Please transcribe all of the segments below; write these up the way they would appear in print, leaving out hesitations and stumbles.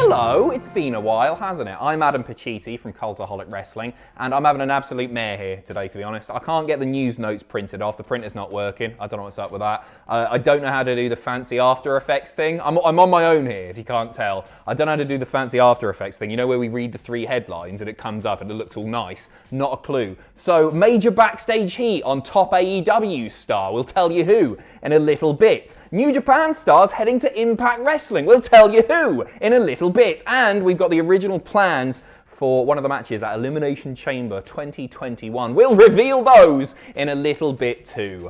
Hello, it's been a while, hasn't it? I'm Adam Pacitti from Cultaholic Wrestling, and I'm having an absolute mare here today, to be honest. I can't get the news notes printed off. The printer's not working. I don't know what's up with that. I don't know how to do the fancy After Effects thing. I'm on my own here, if you can't tell. I don't know how to do the fancy After Effects thing. You know where we read the 3 headlines and it comes up and it looks all nice? Not a clue. So, major backstage heat on top AEW star. We'll tell you who in a little bit. New Japan stars heading to Impact Wrestling. We'll tell you who in a little bit. And we've got the original plans for one of the matches at Elimination Chamber 2021. We'll reveal those in a little bit too.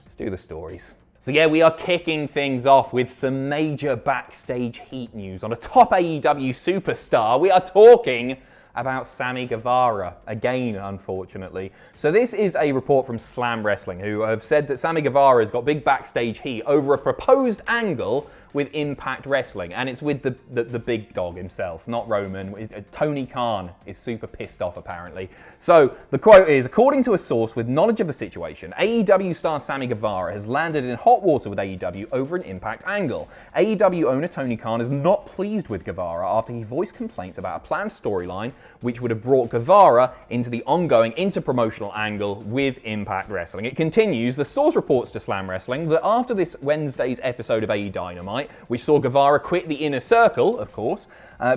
Let's do the stories. So yeah, we are kicking things off with some major backstage heat news on a top AEW superstar. We are talking about Sammy Guevara, again, unfortunately. So this is a report from Slam Wrestling, who have said that Sammy Guevara has got big backstage heat over a proposed angle with Impact Wrestling, and it's with the big dog himself, not Roman. Tony Khan is super pissed off, apparently. So the quote is, according to a source with knowledge of the situation, AEW star Sammy Guevara has landed in hot water with AEW over an Impact angle. AEW owner Tony Khan is not pleased with Guevara after he voiced complaints about a planned storyline which would have brought Guevara into the ongoing interpromotional angle with Impact Wrestling. It continues, the source reports to Slam Wrestling that after this Wednesday's episode of AE Dynamite, which saw Guevara quit the Inner Circle, of course,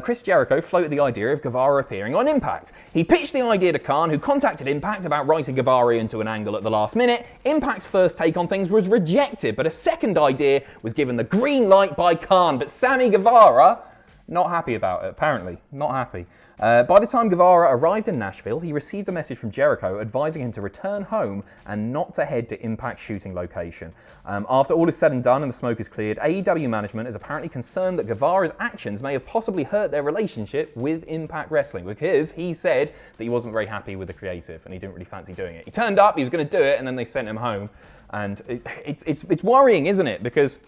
Chris Jericho floated the idea of Guevara appearing on Impact. He pitched the idea to Khan, who contacted Impact about writing Guevara into an angle at the last minute. Impact's first take on things was rejected, but a second idea was given the green light by Khan. But Sammy Guevara, not happy about it, apparently. Not happy. By the time Guevara arrived in Nashville, he received a message from Jericho advising him to return home and not to head to Impact shooting location. After all is said and done and the smoke is cleared, AEW management is apparently concerned that Guevara's actions may have possibly hurt their relationship with Impact Wrestling, because he said that he wasn't very happy with the creative and he didn't really fancy doing it. He turned up, he was going to do it, and then they sent him home. And it's worrying, isn't it? Because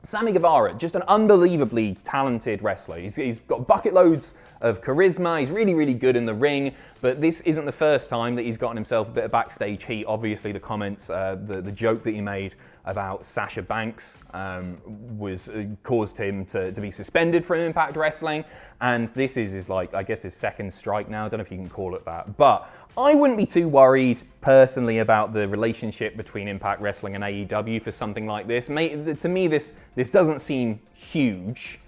Sammy Guevara, just an unbelievably talented wrestler. He's got bucket loads of charisma. He's really, really good in the ring. But this isn't the first time that he's gotten himself a bit of backstage heat. Obviously, the comments, the joke that he made about Sasha Banks caused him to be suspended from Impact Wrestling. And this is his, I guess, his second strike now. I don't know if you can call it that. But I wouldn't be too worried personally about the relationship between Impact Wrestling and AEW for something like this. To me, this doesn't seem huge.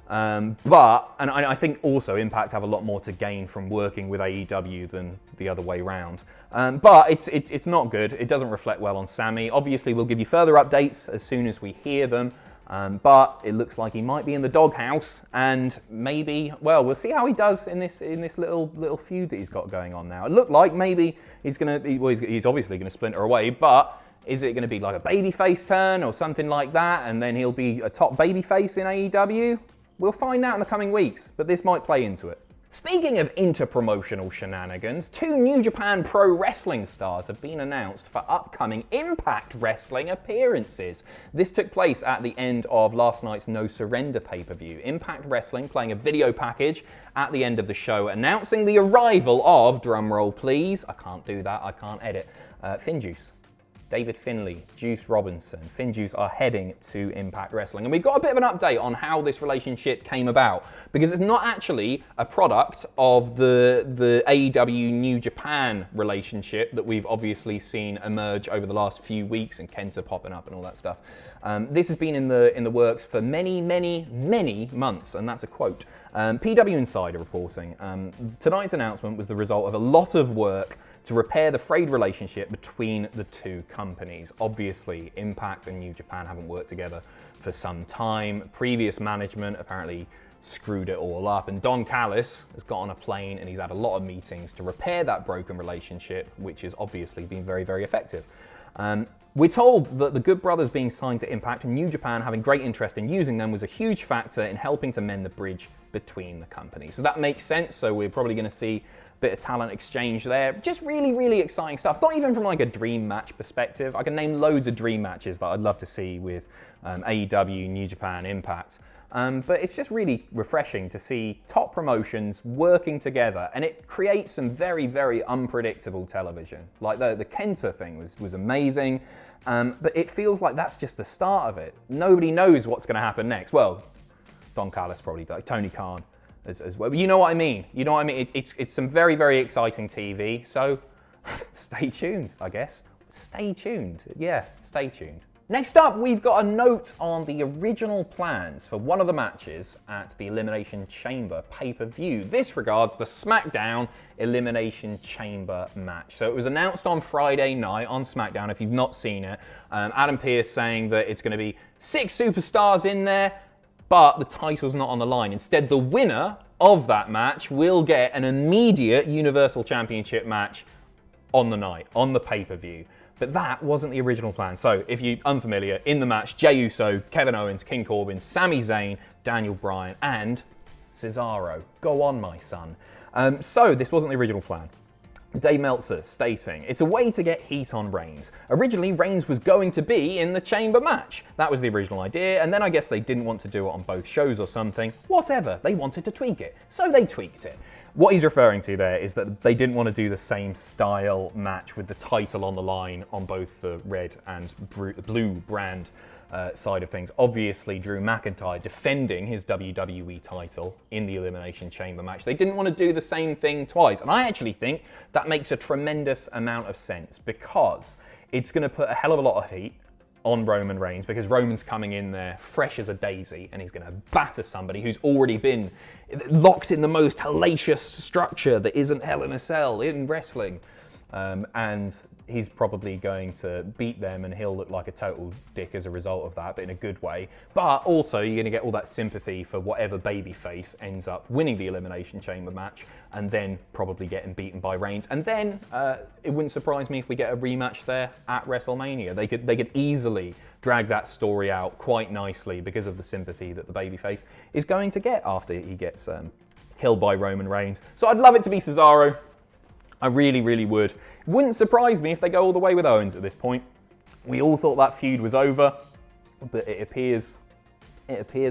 But I think also Impact have a lot more to gain from working with AEW than the other way around. But it's not good. It doesn't reflect well on Sammy. Obviously, we'll give you further updates as soon as we hear them. But it looks like he might be in the doghouse, and maybe, well, we'll see how he does in this little feud that he's got going on now. It looked like maybe he's obviously gonna splinter away, but is it gonna be like a babyface turn or something like that, and then he'll be a top babyface in AEW? We'll find out in the coming weeks, but this might play into it. Speaking of interpromotional shenanigans, 2 New Japan Pro Wrestling stars have been announced for upcoming Impact Wrestling appearances. This took place at the end of last night's No Surrender pay-per-view. Impact Wrestling playing a video package at the end of the show announcing the arrival of, drumroll please, I can't do that, I can't edit, Finjuice. David Finlay, Juice Robinson, Finjuice are heading to Impact Wrestling. And we've got a bit of an update on how this relationship came about, because it's not actually a product of the AEW New Japan relationship that we've obviously seen emerge over the last few weeks, and Kenta popping up and all that stuff. This has been in the works for many, many, many months, and that's a quote. PW Insider reporting, tonight's announcement was the result of a lot of work to repair the frayed relationship between the two companies. Obviously, Impact and New Japan haven't worked together for some time. Previous management apparently screwed it all up, and Don Callis has got on a plane and he's had a lot of meetings to repair that broken relationship, which has obviously been very, very effective. We're told that the Good Brothers being signed to Impact and New Japan having great interest in using them was a huge factor in helping to mend the bridge between the companies. So that makes sense. So we're probably going to see a bit of talent exchange there. Just really, really exciting stuff. Not even from like a dream match perspective. I can name loads of dream matches that I'd love to see with AEW, New Japan, Impact. But it's just really refreshing to see top promotions working together, and it creates some very, very unpredictable television. Like the Kenta thing was amazing, but it feels like that's just the start of it. Nobody knows what's going to happen next. Well, Don Callis probably does, Tony Khan as well. You know what I mean? You know what I mean? It's some very, very exciting TV. So stay tuned, I guess. Stay tuned. Yeah, stay tuned. Next up, we've got a note on the original plans for one of the matches at the Elimination Chamber pay-per-view. This regards the SmackDown Elimination Chamber match. So it was announced on Friday night on SmackDown, if you've not seen it. Adam Pearce saying that it's going to be 6 superstars in there, but the title's not on the line. Instead, the winner of that match will get an immediate Universal Championship match on the night, on the pay-per-view. But that wasn't the original plan. So if you're unfamiliar, in the match, Jey Uso, Kevin Owens, King Corbin, Sami Zayn, Daniel Bryan, and Cesaro. Go on, my son. So this wasn't the original plan. Dave Meltzer stating, it's a way to get heat on Reigns. Originally, Reigns was going to be in the Chamber match. That was the original idea, and then I guess they didn't want to do it on both shows or something. Whatever, they wanted to tweak it, so they tweaked it. What he's referring to there is that they didn't want to do the same style match with the title on the line on both the red and blue brand side of things. Obviously, Drew McIntyre defending his WWE title in the Elimination Chamber match. They didn't want to do the same thing twice. And I actually think that makes a tremendous amount of sense because it's going to put a hell of a lot of heat on Roman Reigns because Roman's coming in there fresh as a daisy and he's going to batter somebody who's already been locked in the most hellacious structure that isn't Hell in a Cell in wrestling. And he's probably going to beat them and he'll look like a total dick as a result of that, but in a good way. But also you're going to get all that sympathy for whatever babyface ends up winning the Elimination Chamber match and then probably getting beaten by Reigns. And then it wouldn't surprise me if we get a rematch there at WrestleMania. They could easily drag that story out quite nicely because of the sympathy that the babyface is going to get after he gets killed by Roman Reigns. So I'd love it to be Cesaro. I really, really would. It wouldn't surprise me if they go all the way with Owens at this point. We all thought that feud was over, but it appears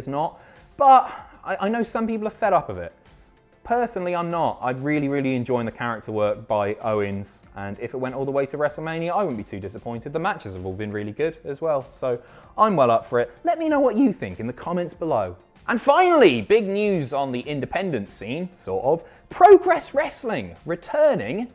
not. But I know some people are fed up of it. Personally, I'm not. I'm really, really enjoying the character work by Owens, and if it went all the way to WrestleMania, I wouldn't be too disappointed. The matches have all been really good as well, so I'm well up for it. Let me know what you think in the comments below. And finally, big news on the independent scene, sort of. Progress Wrestling returning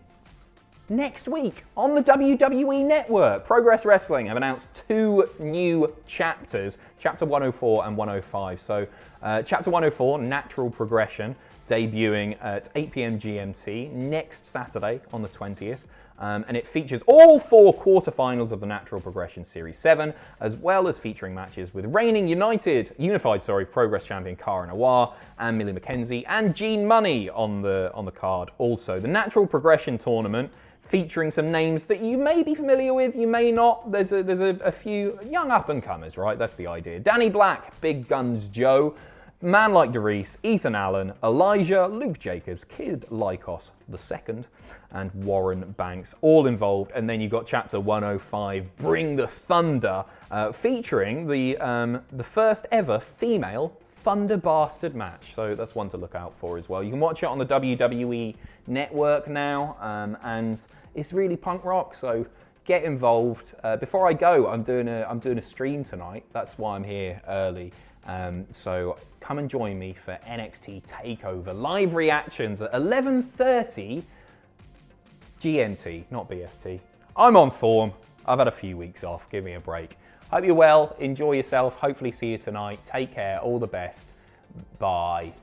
next week on the WWE Network. Progress Wrestling have announced 2 new chapters, Chapter 104 and 105. So Chapter 104, Natural Progression, debuting at 8 p.m. GMT next Saturday on the 20th. And it features all 4 quarterfinals of the Natural Progression Series 7, as well as featuring matches with reigning unified Progress champion Cara Noir and Millie McKenzie and Gene Money on the card. Also, the Natural Progression tournament featuring some names that you may be familiar with, you may not. There's a few young up-and-comers, right? That's the idea. Danny Black, Big Guns Joe, Man Like DeReiss, Ethan Allen, Elijah, Luke Jacobs, Kid Lycos II, and Warren Banks, all involved. And then you've got Chapter 105, Bring the Thunder, featuring the first ever female Thunder Bastard match. So that's one to look out for as well. You can watch it on the WWE Network now, and it's really punk rock. So get involved. Before I go, I'm doing a stream tonight. That's why I'm here early. So come and join me for NXT TakeOver live reactions at 11:30 GMT, not BST. I'm on form. I've had a few weeks off. Give me a break. Hope you're well. Enjoy yourself. Hopefully see you tonight. Take care. All the best. Bye.